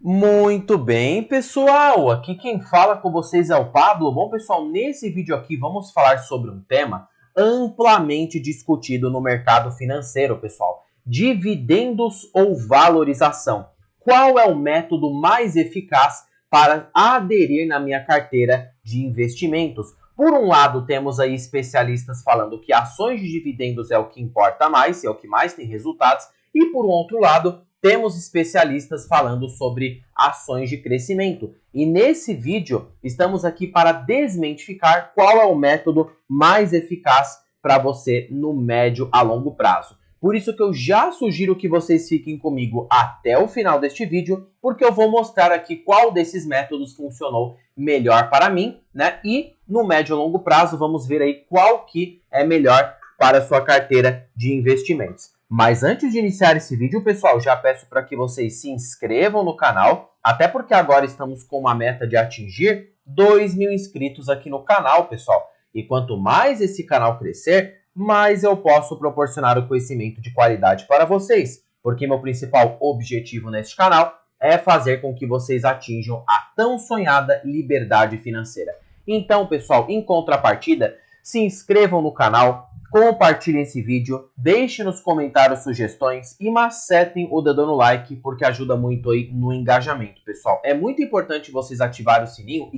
Muito bem, pessoal, aqui quem fala com vocês é o Pablo. Bom, pessoal, nesse vídeo aqui vamos falar sobre um tema amplamente discutido no mercado financeiro, pessoal. Dividendos ou valorização? Qual é o método mais eficaz para aderir na minha carteira de investimentos? Por um lado, temos aí especialistas falando que ações de dividendos é o que importa mais, é o que mais tem resultados, e por um outro lado, temos especialistas falando sobre ações de crescimento. E nesse vídeo, estamos aqui para desmentificar qual é o método mais eficaz para você no médio a longo prazo. Por isso que eu já sugiro que vocês fiquem comigo até o final deste vídeo, porque eu vou mostrar aqui qual desses métodos funcionou melhor para mim, né? E no médio a longo prazo, vamos ver aí qual que é melhor para a sua carteira de investimentos. Mas antes de iniciar esse vídeo, pessoal, já peço para que vocês se inscrevam no canal, até porque agora estamos com uma meta de atingir 2.000 inscritos aqui no canal, pessoal. E quanto mais esse canal crescer, mais eu posso proporcionar o conhecimento de qualidade para vocês, porque meu principal objetivo neste canal é fazer com que vocês atinjam a tão sonhada liberdade financeira. Então, pessoal, em contrapartida, se inscrevam no canal, compartilhem esse vídeo, deixem nos comentários sugestões e macetem o dedo no like, porque ajuda muito aí no engajamento, pessoal. É muito importante vocês ativarem o sininho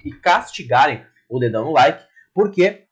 e castigarem o dedão no like, porque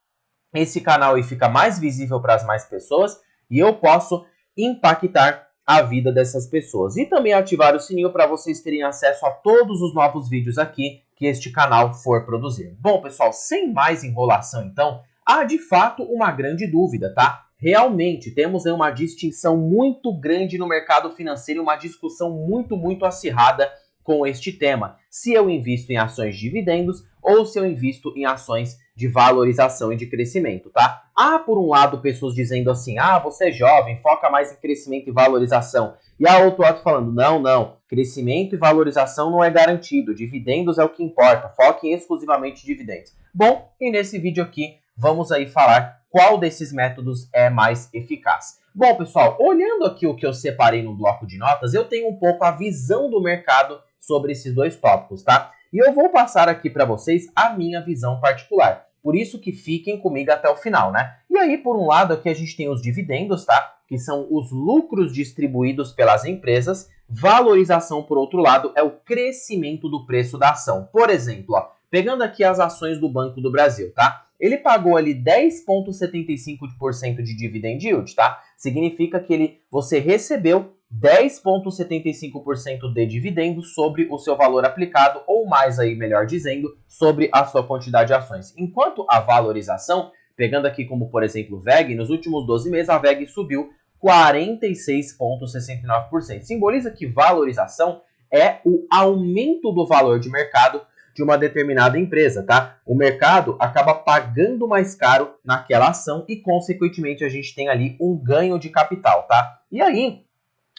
esse canal aí fica mais visível para as mais pessoas e eu posso impactar a vida dessas pessoas. E também ativar o sininho para vocês terem acesso a todos os novos vídeos aqui que este canal for produzir. Bom, pessoal, sem mais enrolação então, há de fato uma grande dúvida, tá? Realmente temos aí uma distinção muito grande no mercado financeiro, uma discussão muito acirrada com este tema. Se eu invisto em ações de dividendos ou se eu invisto em ações de valorização e de crescimento, tá? Há, por um lado, pessoas dizendo assim, você é jovem, foca mais em crescimento e valorização. E há outro lado falando, não, crescimento e valorização não é garantido, dividendos é o que importa, foquem exclusivamente em dividendos. Bom, e nesse vídeo aqui, vamos aí falar qual desses métodos é mais eficaz. Bom, pessoal, olhando aqui o que eu separei no bloco de notas, eu tenho um pouco a visão do mercado sobre esses dois tópicos, tá? E eu vou passar aqui para vocês a minha visão particular. Por isso que fiquem comigo até o final, né? E aí, por um lado, aqui a gente tem os dividendos, tá? Que são os lucros distribuídos pelas empresas. Valorização, por outro lado, é o crescimento do preço da ação. Por exemplo, ó, pegando aqui as ações do Banco do Brasil, tá? Ele pagou ali 10,75% de dividend yield, tá? Significa que você recebeu 10,75% de dividendos sobre o seu valor aplicado, ou mais aí, melhor dizendo, sobre a sua quantidade de ações. Enquanto a valorização, pegando aqui como, por exemplo, VEG, nos últimos 12 meses a VEG subiu 46,69%. Simboliza que valorização é o aumento do valor de mercado de uma determinada empresa, tá? O mercado acaba pagando mais caro naquela ação e, consequentemente, a gente tem ali um ganho de capital, tá? E aí,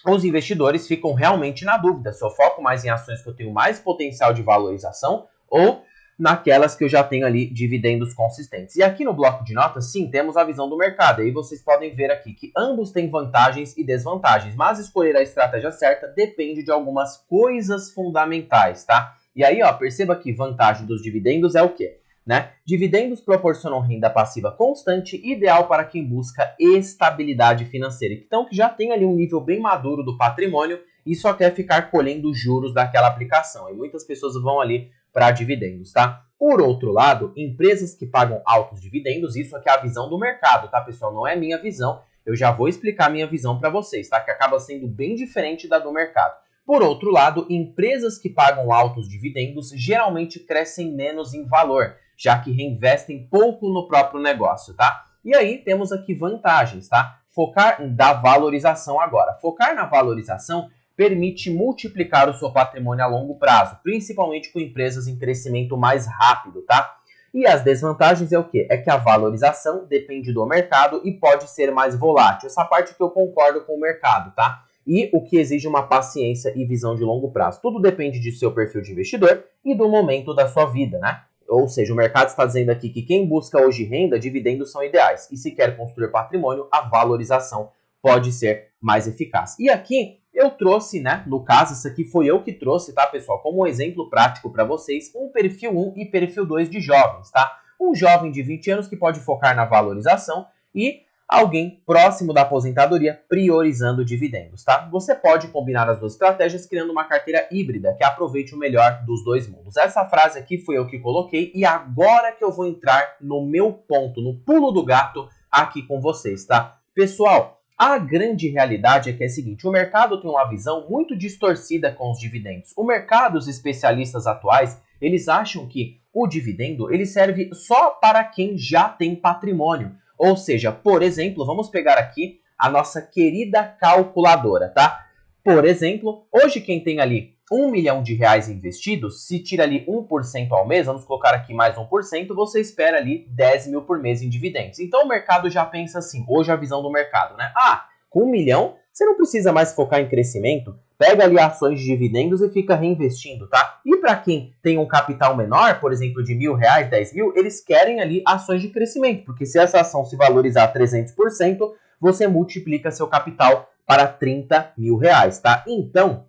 os investidores ficam realmente na dúvida se eu foco mais em ações que eu tenho mais potencial de valorização ou naquelas que eu já tenho ali dividendos consistentes. E aqui no bloco de notas, sim, temos a visão do mercado. Aí vocês podem ver aqui que ambos têm vantagens e desvantagens, mas escolher a estratégia certa depende de algumas coisas fundamentais, tá? E aí, ó, perceba que vantagem dos dividendos é o quê? Né? Dividendos proporcionam renda passiva constante, ideal para quem busca estabilidade financeira. Então, que já tem ali um nível bem maduro do patrimônio e só quer ficar colhendo os juros daquela aplicação. E muitas pessoas vão ali para dividendos, tá? Por outro lado, empresas que pagam altos dividendos, isso aqui é a visão do mercado, tá, pessoal? Não é minha visão. Eu já vou explicar minha visão para vocês, tá? Que acaba sendo bem diferente da do mercado. Por outro lado, empresas que pagam altos dividendos geralmente crescem menos em valor, já que reinvestem pouco no próprio negócio, tá? E aí temos aqui vantagens, tá? Focar da valorização agora. Focar na valorização permite multiplicar o seu patrimônio a longo prazo, principalmente com empresas em crescimento mais rápido, tá? E as desvantagens é o quê? É que a valorização depende do mercado e pode ser mais volátil. Essa parte que eu concordo com o mercado, tá? E o que exige uma paciência e visão de longo prazo. Tudo depende de seu perfil de investidor e do momento da sua vida, né? Ou seja, o mercado está dizendo aqui que quem busca hoje renda, dividendos são ideais. E se quer construir patrimônio, a valorização pode ser mais eficaz. E aqui eu trouxe, né, no caso, isso aqui foi eu que trouxe, tá, pessoal, como um exemplo prático para vocês, um perfil 1 e perfil 2 de jovens, tá? Um jovem de 20 anos que pode focar na valorização e alguém próximo da aposentadoria priorizando dividendos, tá? Você pode combinar as duas estratégias criando uma carteira híbrida que aproveite o melhor dos dois mundos. Essa frase aqui foi eu que coloquei e agora que eu vou entrar no meu ponto, no pulo do gato aqui com vocês, tá? Pessoal, a grande realidade é que é a seguinte, o mercado tem uma visão muito distorcida com os dividendos. O mercado, os especialistas atuais, eles acham que o dividendo ele serve só para quem já tem patrimônio. Ou seja, por exemplo, vamos pegar aqui a nossa querida calculadora, tá? Por exemplo, hoje quem tem ali R$1 milhão investidos, se tira ali 1% ao mês, vamos colocar aqui mais 1%, você espera ali 10 mil por mês em dividendos. Então o mercado já pensa assim, hoje a visão do mercado, né? Ah, com 1 milhão, você não precisa mais focar em crescimento, pega ali ações de dividendos e fica reinvestindo, tá? E para quem tem um capital menor, por exemplo, de R$1.000, 10 mil, eles querem ali ações de crescimento, porque se essa ação se valorizar 300%, você multiplica seu capital para R$30 mil, tá? Então,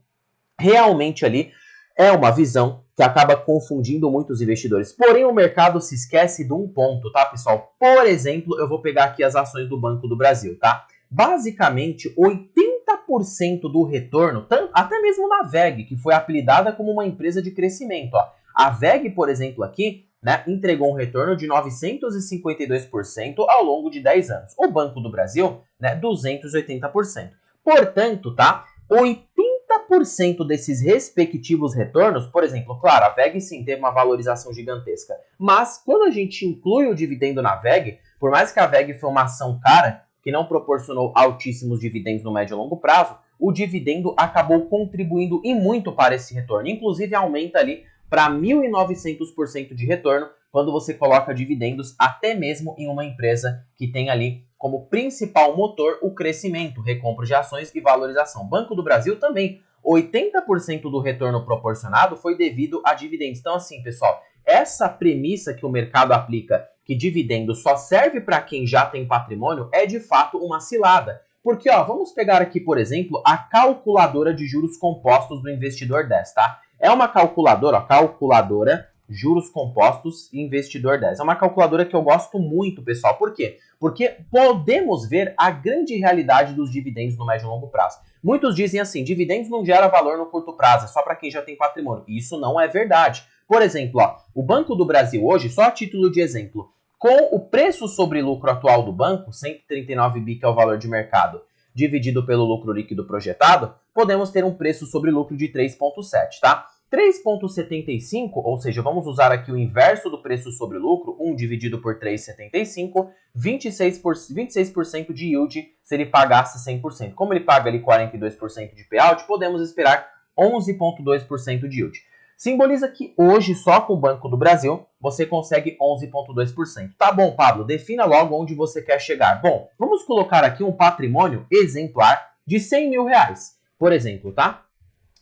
realmente ali é uma visão que acaba confundindo muitos investidores. Porém, o mercado se esquece de um ponto, tá, pessoal? Por exemplo, eu vou pegar aqui as ações do Banco do Brasil, tá? Basicamente, 80% do retorno, até mesmo na VEG, que foi apelidada como uma empresa de crescimento. Ó. A VEG, por exemplo, aqui, né, entregou um retorno de 952% ao longo de 10 anos. O Banco do Brasil, né, 280%. Portanto, tá, 80% desses respectivos retornos, por exemplo, claro, a VEG sim teve uma valorização gigantesca, mas quando a gente inclui o dividendo na VEG, por mais que a VEG foi uma ação cara, que não proporcionou altíssimos dividendos no médio e longo prazo, o dividendo acabou contribuindo e muito para esse retorno. Inclusive aumenta ali para 1.900% de retorno quando você coloca dividendos até mesmo em uma empresa que tem ali como principal motor o crescimento, recompra de ações e valorização. Banco do Brasil também, 80% do retorno proporcionado foi devido a dividendos. Então assim, pessoal, essa premissa que o mercado aplica, que dividendo só serve para quem já tem patrimônio, é de fato uma cilada. Porque, ó, vamos pegar aqui, por exemplo, a calculadora de juros compostos do Investidor 10, tá? É uma calculadora, ó, calculadora juros compostos Investidor 10. É uma calculadora que eu gosto muito, pessoal. Por quê? Porque podemos ver a grande realidade dos dividendos no médio e longo prazo. Muitos dizem assim, dividendos não gera valor no curto prazo, é só para quem já tem patrimônio. Isso não é verdade. Por exemplo, ó, o Banco do Brasil hoje, só a título de exemplo, com o preço sobre lucro atual do banco, 139 bi que é o valor de mercado, dividido pelo lucro líquido projetado, podemos ter um preço sobre lucro de 3,7, tá? 3,75, ou seja, vamos usar aqui o inverso do preço sobre lucro, 1 dividido por 3,75, 26% de yield se ele pagasse 100%. Como ele paga ali 42% de payout, podemos esperar 11,2% de yield. Simboliza que hoje, só com o Banco do Brasil, você consegue 11,2%. Tá bom, Pablo, defina logo onde você quer chegar. Bom, vamos colocar aqui um patrimônio exemplar de 100 mil reais, por exemplo, tá?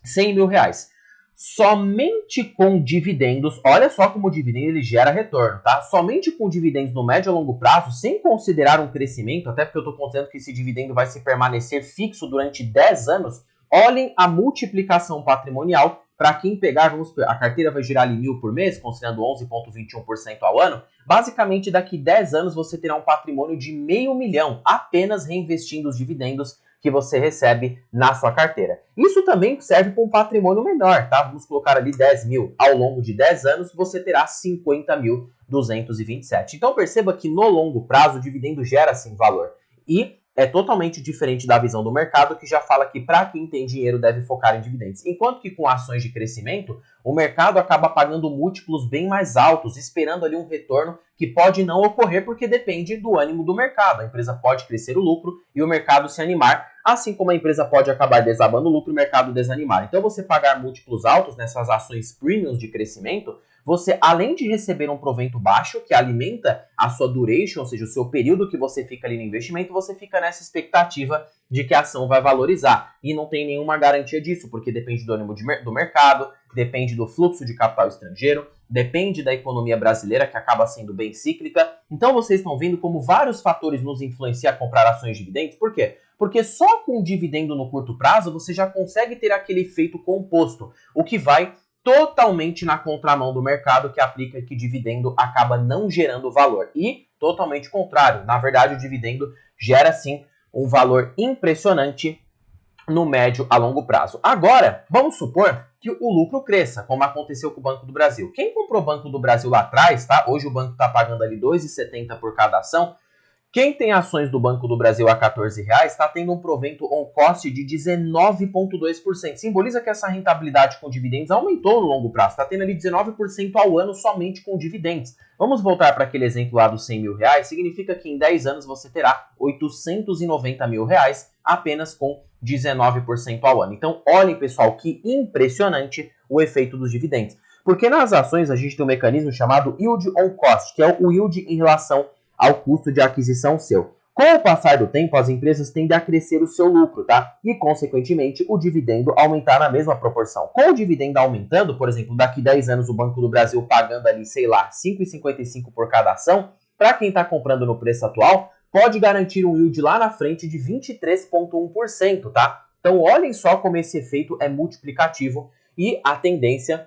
100 mil reais. Somente com dividendos, olha só como o dividendo ele gera retorno, tá? Somente com dividendos no médio e longo prazo, sem considerar um crescimento, até porque eu estou considerando que esse dividendo vai se permanecer fixo durante 10 anos, olhem a multiplicação patrimonial. Para quem pegar, a carteira vai girar ali 1.000 por mês, considerando 11,21% ao ano. Basicamente, daqui 10 anos você terá um patrimônio de R$500 mil, apenas reinvestindo os dividendos que você recebe na sua carteira. Isso também serve para um patrimônio menor, tá? Vamos colocar ali 10 mil. Ao longo de 10 anos, você terá 50.227. Então perceba que no longo prazo o dividendo gera sim valor. E é totalmente diferente da visão do mercado, que já fala que para quem tem dinheiro deve focar em dividendos. Enquanto que com ações de crescimento, o mercado acaba pagando múltiplos bem mais altos, esperando ali um retorno que pode não ocorrer porque depende do ânimo do mercado. A empresa pode crescer o lucro e o mercado se animar, assim como a empresa pode acabar desabando o lucro e o mercado desanimar. Então você pagar múltiplos altos nessas ações premiums de crescimento, você, além de receber um provento baixo, que alimenta a sua duration, ou seja, o seu período que você fica ali no investimento, você fica nessa expectativa de que a ação vai valorizar. E não tem nenhuma garantia disso, porque depende do ânimo do mercado, depende do fluxo de capital estrangeiro, depende da economia brasileira, que acaba sendo bem cíclica. Então vocês estão vendo como vários fatores nos influenciam a comprar ações de dividendos. Por quê? Porque só com dividendo no curto prazo você já consegue ter aquele efeito composto, o que vai totalmente na contramão do mercado, que aplica que dividendo acaba não gerando valor. E totalmente contrário. Na verdade, o dividendo gera sim um valor impressionante no médio a longo prazo. Agora, vamos supor que o lucro cresça, como aconteceu com o Banco do Brasil. Quem comprou o Banco do Brasil lá atrás, tá? Hoje o banco está pagando ali R$ 2,70 por cada ação. Quem tem ações do Banco do Brasil a R$14 está tendo um provento on cost de 19,2%. Simboliza que essa rentabilidade com dividendos aumentou no longo prazo. Está tendo ali 19% ao ano somente com dividendos. Vamos voltar para aquele exemplo lá dos R$100 mil. Significa que em 10 anos você terá R$890 mil apenas com 19% ao ano. Então, olhem, pessoal, que impressionante o efeito dos dividendos. Porque nas ações a gente tem um mecanismo chamado yield on cost, que é o yield em relação ao custo de aquisição seu. Com o passar do tempo, as empresas tendem a crescer o seu lucro, tá? E, consequentemente, o dividendo aumentar na mesma proporção. Com o dividendo aumentando, por exemplo, daqui 10 anos o Banco do Brasil pagando ali, sei lá, R$ 5,55 por cada ação, para quem está comprando no preço atual, pode garantir um yield lá na frente de 23,1%, tá? Então, olhem só como esse efeito é multiplicativo e a tendência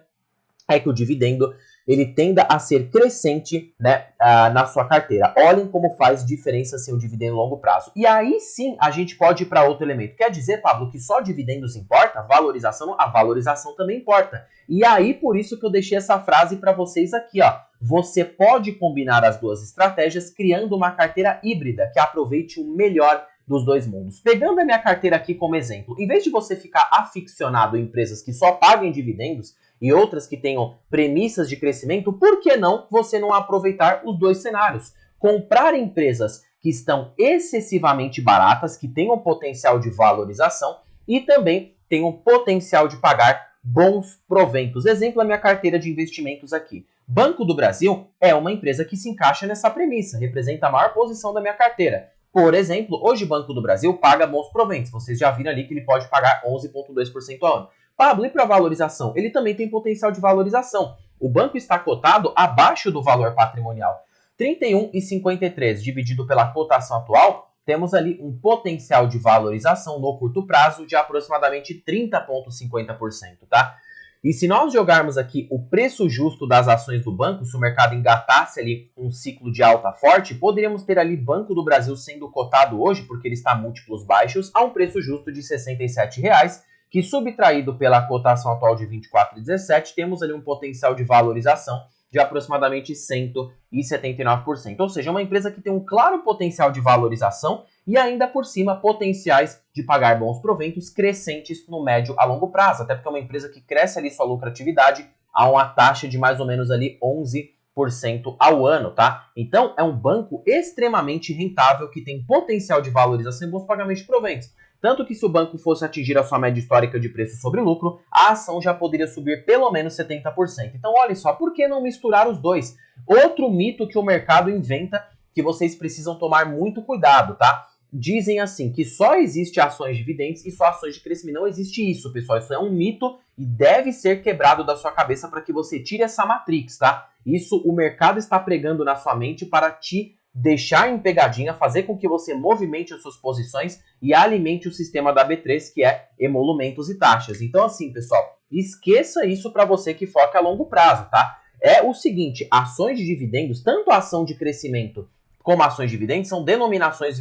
é que o dividendo ele tenda a ser crescente, né, na sua carteira. Olhem como faz diferença ser o dividendo a longo prazo. E aí sim a gente pode ir para outro elemento. Quer dizer, Pablo, que só dividendos importa? Valorização, a valorização também importa. E aí por isso que eu deixei essa frase para vocês aqui, ó. Você pode combinar as duas estratégias criando uma carteira híbrida que aproveite o melhor dos dois mundos. Pegando a minha carteira aqui como exemplo, em vez de você ficar aficionado em empresas que só paguem dividendos, e outras que tenham premissas de crescimento, por que não você não aproveitar os dois cenários? Comprar empresas que estão excessivamente baratas, que tenham potencial de valorização e também tenham potencial de pagar bons proventos. Exemplo, a minha carteira de investimentos aqui. Banco do Brasil é uma empresa que se encaixa nessa premissa, representa a maior posição da minha carteira. Por exemplo, hoje o Banco do Brasil paga bons proventos. Vocês já viram ali que ele pode pagar 11,2% ao ano. Pablo, e para valorização? Ele também tem potencial de valorização. O banco está cotado abaixo do valor patrimonial. 31,53 dividido pela cotação atual, temos ali um potencial de valorização no curto prazo de aproximadamente 30,50%, tá? E se nós jogarmos aqui o preço justo das ações do banco, se o mercado engatasse ali um ciclo de alta forte, poderíamos ter ali Banco do Brasil sendo cotado hoje, porque ele está a múltiplos baixos, a um preço justo de R$ 67,00, que subtraído pela cotação atual de 24,17, temos ali um potencial de valorização de aproximadamente 179%. Ou seja, uma empresa que tem um claro potencial de valorização e ainda por cima potenciais de pagar bons proventos crescentes no médio a longo prazo, até porque é uma empresa que cresce ali sua lucratividade a uma taxa de mais ou menos ali 11% ao ano, tá? Então é um banco extremamente rentável que tem potencial de valorização e bons pagamentos de proventos. Tanto que se o banco fosse atingir a sua média histórica de preço sobre lucro, a ação já poderia subir pelo menos 70%. Então, olha só, por que não misturar os dois? Outro mito que o mercado inventa que vocês precisam tomar muito cuidado, tá? Dizem assim, que só existe ações de dividendos e só ações de crescimento. Não existe isso, pessoal. Isso é um mito e deve ser quebrado da sua cabeça para que você tire essa matrix, tá? Isso o mercado está pregando na sua mente para te deixar em pegadinha, fazer com que você movimente as suas posições e alimente o sistema da B3, que é emolumentos e taxas. Então assim, pessoal, esqueça isso para você que foca a longo prazo, tá? É o seguinte, ações de dividendos, tanto a ação de crescimento como ações de dividendos, são denominações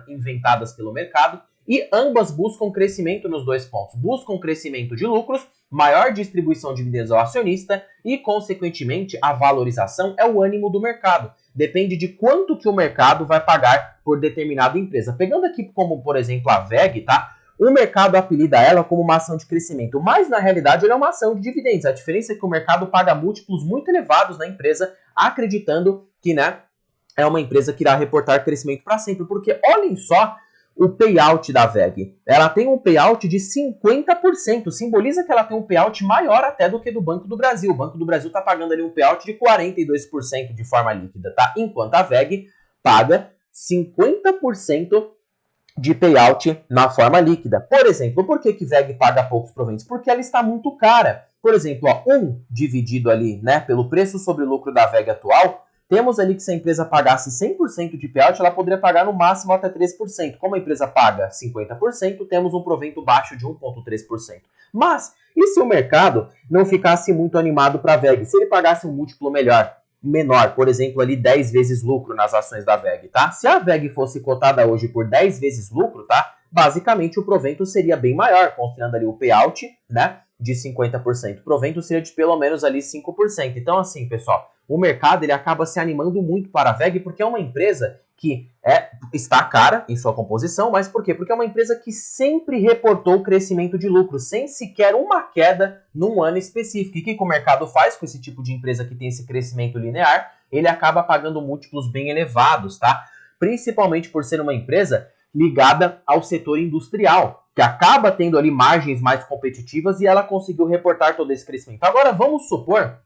inventadas pelo mercado e ambas buscam crescimento nos dois pontos. Buscam crescimento de lucros, maior distribuição de dividendos ao acionista e, consequentemente, a valorização é o ânimo do mercado. Depende de quanto que o mercado vai pagar por determinada empresa. Pegando aqui como, por exemplo, a VEG, tá? O mercado apelida ela como uma ação de crescimento, mas na realidade ela é uma ação de dividendos. A diferença é que o mercado paga múltiplos muito elevados na empresa, acreditando que, né, é uma empresa que irá reportar crescimento para sempre. Porque olhem só o payout da VEG. Ela tem um payout de 50%. Simboliza que ela tem um payout maior até do que do Banco do Brasil. O Banco do Brasil está pagando ali um payout de 42% de forma líquida, tá? Enquanto a VEG paga 50% de payout na forma líquida. Por exemplo, por que VEG paga poucos proventos? Porque ela está muito cara. Por exemplo, ó, 1 dividido ali, né, pelo preço sobre lucro da VEG atual, temos ali que se a empresa pagasse 100% de payout, ela poderia pagar no máximo até 3%. Como a empresa paga 50%, temos um provento baixo de 1,3%. Mas, e se o mercado não ficasse muito animado para a VEG? Se ele pagasse um múltiplo menor, por exemplo, ali 10 vezes lucro nas ações da VEG, tá? Se a VEG fosse cotada hoje por 10 vezes lucro, tá? Basicamente o provento seria bem maior, considerando ali o payout, né, de 50%. O provento seria de pelo menos ali 5%. Então assim, pessoal, o mercado ele acaba se animando muito para a VEG porque é uma empresa que está cara em sua composição, mas por quê? Porque é uma empresa que sempre reportou crescimento de lucro, sem sequer uma queda num ano específico. E o que o mercado faz com esse tipo de empresa que tem esse crescimento linear? Ele acaba pagando múltiplos bem elevados, tá? Principalmente por ser uma empresa ligada ao setor industrial, que acaba tendo ali margens mais competitivas e ela conseguiu reportar todo esse crescimento. Agora, vamos supor,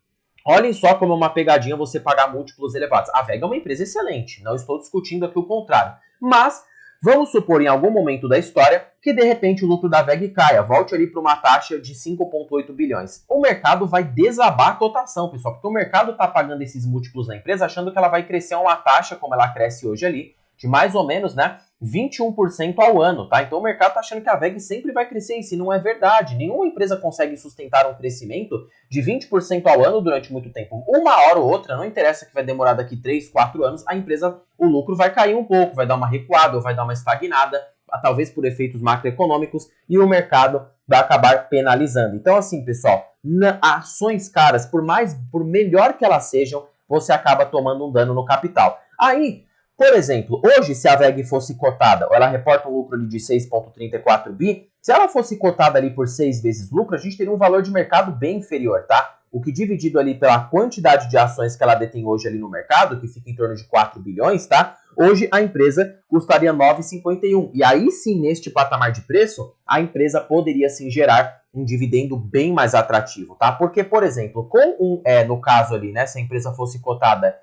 olhem só como é uma pegadinha você pagar múltiplos elevados. A VEG é uma empresa excelente, não estou discutindo aqui o contrário. Mas, vamos supor em algum momento da história que de repente o lucro da VEG caia, volte ali para uma taxa de 5,8 bilhões. O mercado vai desabar a cotação, pessoal, porque o mercado está pagando esses múltiplos na empresa achando que ela vai crescer uma taxa, como ela cresce hoje ali, de mais ou menos, né, 21% ao ano, tá? Então o mercado tá achando que a VEG sempre vai crescer, e isso não é verdade. Nenhuma empresa consegue sustentar um crescimento de 20% ao ano durante muito tempo. Uma hora ou outra, não interessa que vai demorar daqui 3, 4 anos, a empresa, o lucro vai cair um pouco, vai dar uma recuada ou vai dar uma estagnada, talvez por efeitos macroeconômicos, e o mercado vai acabar penalizando. Então assim, pessoal, ações caras, por melhor que elas sejam, você acaba tomando um dano no capital. Aí, por exemplo, hoje, se a VEG fosse cotada, ou ela reporta um lucro ali de 6,34 bi, se ela fosse cotada ali por 6 vezes lucro, a gente teria um valor de mercado bem inferior, tá? O que dividido ali pela quantidade de ações que ela detém hoje ali no mercado, que fica em torno de 4 bilhões, tá? Hoje a empresa custaria 9,51. E aí sim, neste patamar de preço, a empresa poderia sim gerar um dividendo bem mais atrativo, tá? Porque, por exemplo, no caso ali, né, se a empresa fosse cotada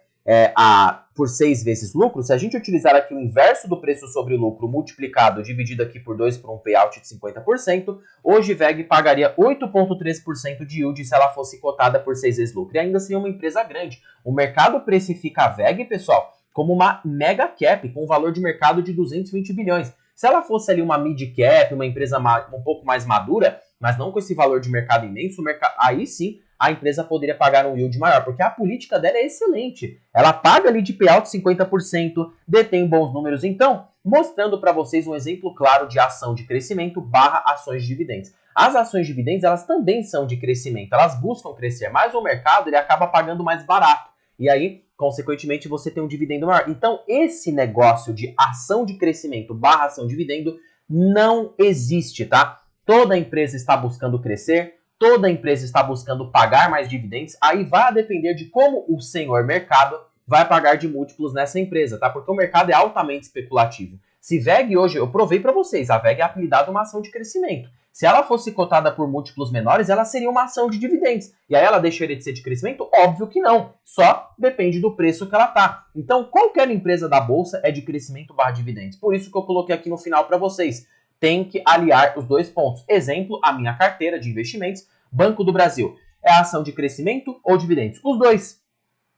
por 6 vezes lucro, se a gente utilizar aqui o inverso do preço sobre lucro multiplicado, dividido aqui por 2 por um payout de 50%, hoje VEG pagaria 8,3% de yield se ela fosse cotada por 6 vezes lucro. E ainda seria uma empresa grande. O mercado precifica a VEG, pessoal, como uma mega cap, com um valor de mercado de 220 bilhões. Se ela fosse ali uma mid cap, uma empresa um pouco mais madura, mas não com esse valor de mercado imenso, aí sim a empresa poderia pagar um yield maior, porque a política dela é excelente. Ela paga ali de payout 50%, detém bons números. Então, mostrando para vocês um exemplo claro de ação de crescimento barra ações de dividendos. As ações de dividendos, elas também são de crescimento, elas buscam crescer, mas o mercado ele acaba pagando mais barato. E aí, consequentemente, você tem um dividendo maior. Então, esse negócio de ação de crescimento barra ação de dividendo não existe, tá? Toda empresa está buscando crescer, toda empresa está buscando pagar mais dividendos, aí vai depender de como o senhor mercado vai pagar de múltiplos nessa empresa, tá? Porque o mercado é altamente especulativo. Se VEG hoje, eu provei para vocês, a VEG é apelidada uma ação de crescimento. Se ela fosse cotada por múltiplos menores, ela seria uma ação de dividendos. E aí ela deixaria de ser de crescimento? Óbvio que não. Só depende do preço que ela tá. Então, qualquer empresa da bolsa é de crescimento barra dividendos. Por isso que eu coloquei aqui no final para vocês. Tem que aliar os dois pontos. Exemplo, a minha carteira de investimentos, Banco do Brasil. É ação de crescimento ou dividendos? Os dois.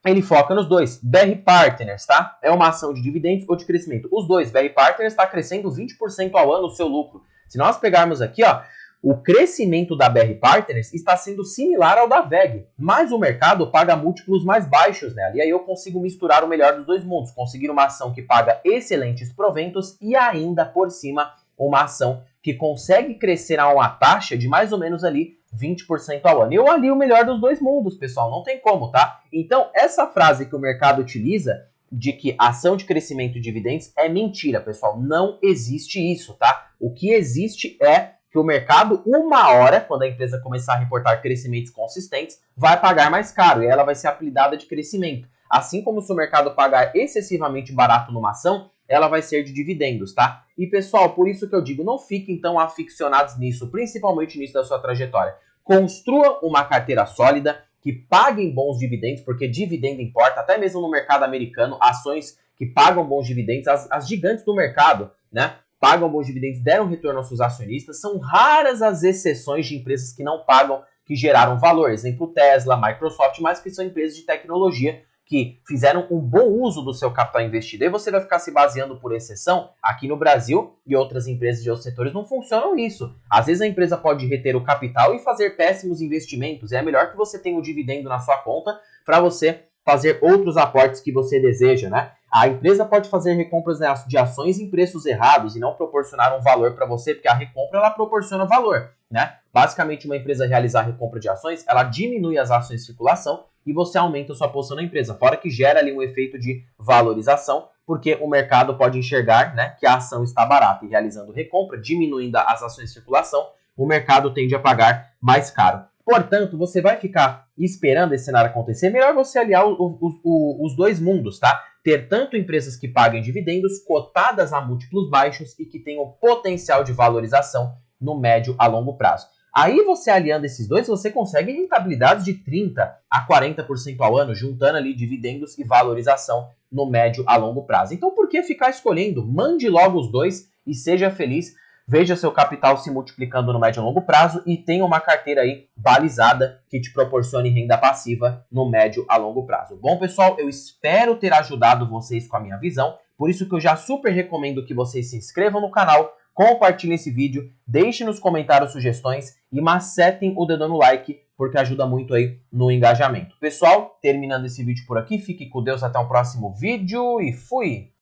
Ele foca nos dois. BR Partners, tá? É uma ação de dividendos ou de crescimento? Os dois. BR Partners está crescendo 20% ao ano o seu lucro. Se nós pegarmos aqui, ó, o crescimento da BR Partners está sendo similar ao da VEG, mas o mercado paga múltiplos mais baixos nela. E aí eu consigo misturar o melhor dos dois mundos. Conseguir uma ação que paga excelentes proventos e ainda por cima uma ação que consegue crescer a uma taxa de mais ou menos ali 20% ao ano. Eu alio o melhor dos dois mundos, pessoal, não tem como, tá? Então, essa frase que o mercado utiliza de que ação de crescimento e dividendos é mentira, pessoal. Não existe isso, tá? O que existe é que o mercado, uma hora, quando a empresa começar a reportar crescimentos consistentes, vai pagar mais caro e ela vai ser apelidada de crescimento. Assim como se o mercado pagar excessivamente barato numa ação, ela vai ser de dividendos, tá? E pessoal, por isso que eu digo, não fiquem tão aficionados nisso, principalmente nisso da sua trajetória. Construa uma carteira sólida, que paguem bons dividendos, porque dividendo importa, até mesmo no mercado americano, ações que pagam bons dividendos, as gigantes do mercado, né? pagam bons dividendos, deram retorno aos seus acionistas. São raras as exceções de empresas que não pagam, que geraram valor. Exemplo, Tesla, Microsoft, mas que são empresas de tecnologia que fizeram um bom uso do seu capital investido. E você vai ficar se baseando por exceção. Aqui no Brasil e outras empresas de outros setores não funcionam isso. Às vezes a empresa pode reter o capital e fazer péssimos investimentos. É melhor que você tenha o dividendo na sua conta para você fazer outros aportes que você deseja, né? A empresa pode fazer recompras de ações em preços errados e não proporcionar um valor para você, porque a recompra ela proporciona valor, né? Basicamente, uma empresa realizar recompra de ações, ela diminui as ações em circulação e você aumenta a sua posição na empresa, fora que gera ali um efeito de valorização, porque o mercado pode enxergar, né, que a ação está barata e realizando recompra, diminuindo as ações em circulação, o mercado tende a pagar mais caro. Portanto, você vai ficar esperando esse cenário acontecer, melhor você aliar os dois mundos, tá? Ter tanto empresas que paguem dividendos, cotadas a múltiplos baixos e que tenham potencial de valorização no médio a longo prazo. Aí você aliando esses dois, você consegue rentabilidades de 30% a 40% ao ano, juntando ali dividendos e valorização no médio a longo prazo. Então por que ficar escolhendo? Mande logo os dois e seja feliz. Veja seu capital se multiplicando no médio e longo prazo e tenha uma carteira aí balizada que te proporcione renda passiva no médio a longo prazo. Bom, pessoal, eu espero ter ajudado vocês com a minha visão, por isso que eu já super recomendo que vocês se inscrevam no canal, compartilhem esse vídeo, deixem nos comentários sugestões e macetem o dedo no like, porque ajuda muito aí no engajamento. Pessoal, terminando esse vídeo por aqui, fique com Deus até o próximo vídeo e fui!